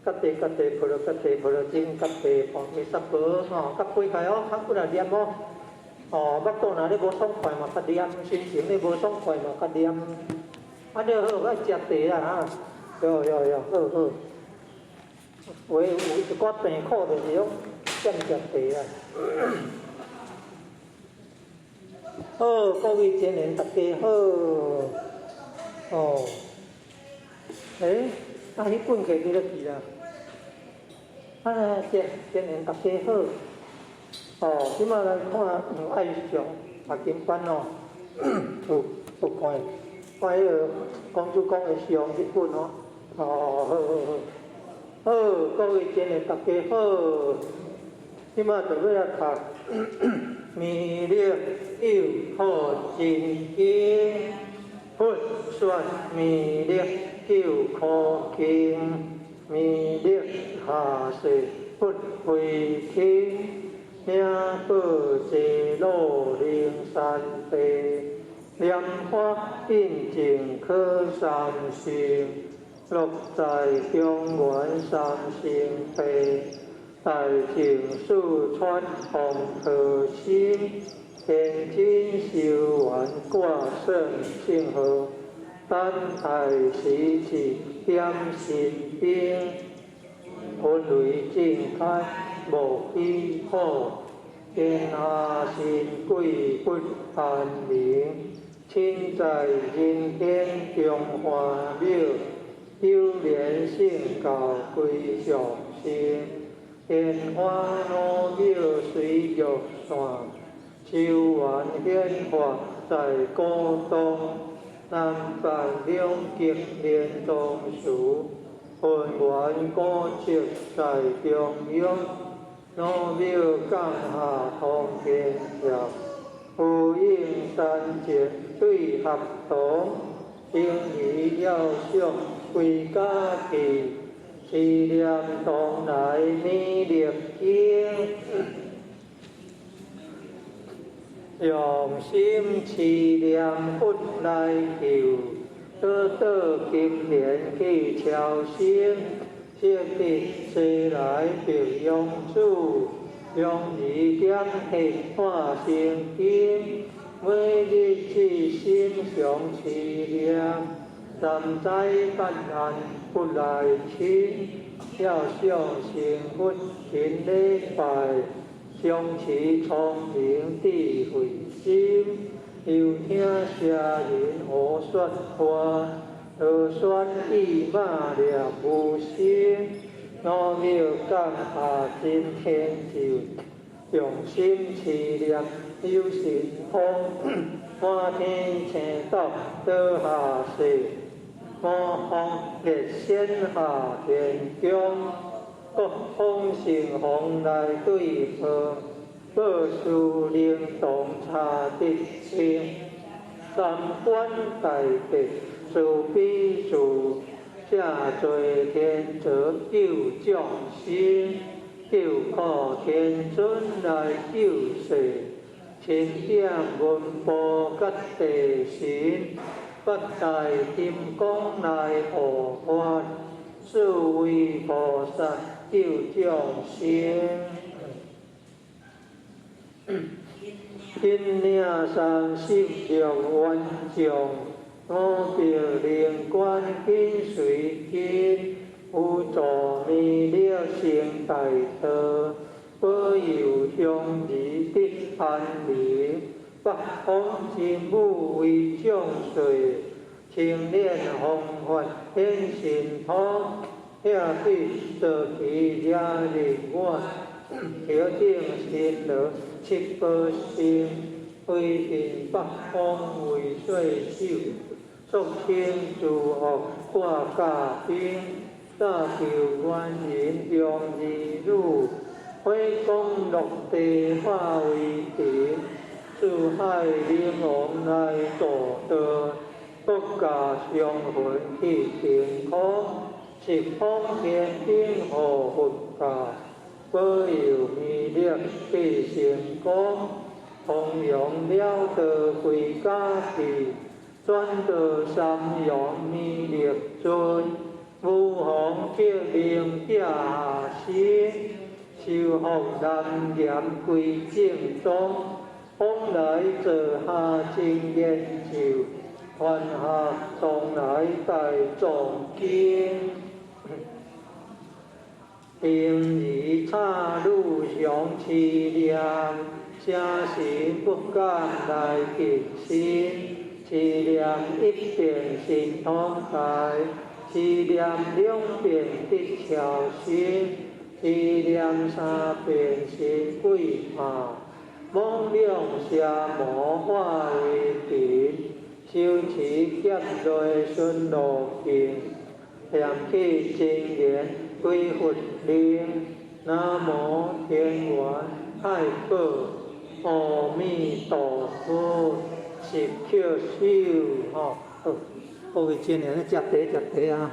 các tề phật kinh các tề phật mi sắc bớ các quỳ khai ó các bữa điam ó bác tổ nào để bố xong khỏi mà các điam xin tiếng để bố xong khỏi mà các điam anh đều hở cái chặt tề à rồi với cái con này khó được gì không chân chặt tề à có vị trên đến tập kê đấy ai quân kể đi được gì là trên đến tập kê chứ mà là không là ai chịu mà kiếm quan nó tụt coi con chú con ở xiong cái quân nó có vị trên đến tập kê nhưng mà từ bây giờ thật mi liệt yêu hồ trình kiến hốt xuân mi liệt yêu khó kiến mi liệt hạ sĩ hốt quỳ kiến nhà bờ chế lô liên san tê liêm hoa in trình khơ sam xuyên lục tài kiông nguồn sam xuyên tê đại景树川红和心，天津修完挂圣庆和，丹台喜气点心兵，婚雷尽开无依后，天下新贵不安宁，亲在人间中华庙，优莲性高贵上心。莲花落叶水玉线，秋晚鲜花在歌东。南北两极连中树，混元歌曲在中央。老庙降下通天桥，呼应三节对合同，英语要上归家己。思念当来弥勒经，用心思念佛来求，得金莲去朝圣，谢地世来表用处，用意点起化成经，每日之心常思念。站在办案不来亲，要相信佛前礼拜，相持聪明智慧心，又听社人何说话，就算意马了无心，老庙降下真天就，用心思念有神通，满天青道得下世。我方列仙下天宫，各方神皇来对合，各树灵洞察的清，三观大德受比数，下罪天者救众生，救可天尊来救世，千点文波吉地神。不大金刚来护法，四位菩萨救众生。今领36万众，我表灵观跟随经，有助弥勒成大德，保佑乡里的安宁。北方之母为将水，青莲红发显神通，下对得其家灵我，调定神德7%，为平北方为水手，肃清诸恶挂家兵，大求观音用义路，挥功落地化为顶。四海灵王来作德，国家相魂去健康，十方天兵护佛家，保佑弥勒去成功，弘扬了得归家己，转得三阳弥勒尊，无妨革命者下生，修福南严归正宗，往来做下正研究，传下从来大众经。平日差路上思念，诚心不敢来近身，思念一遍心通台，思念两遍得超生，思念三遍心鬼怕，妄量邪魔化为敌，修持劫内顺路径，念起真言。归佛灵，南无天元爱宝阿弥陀佛，十口手吼，各位亲人，食茶啊。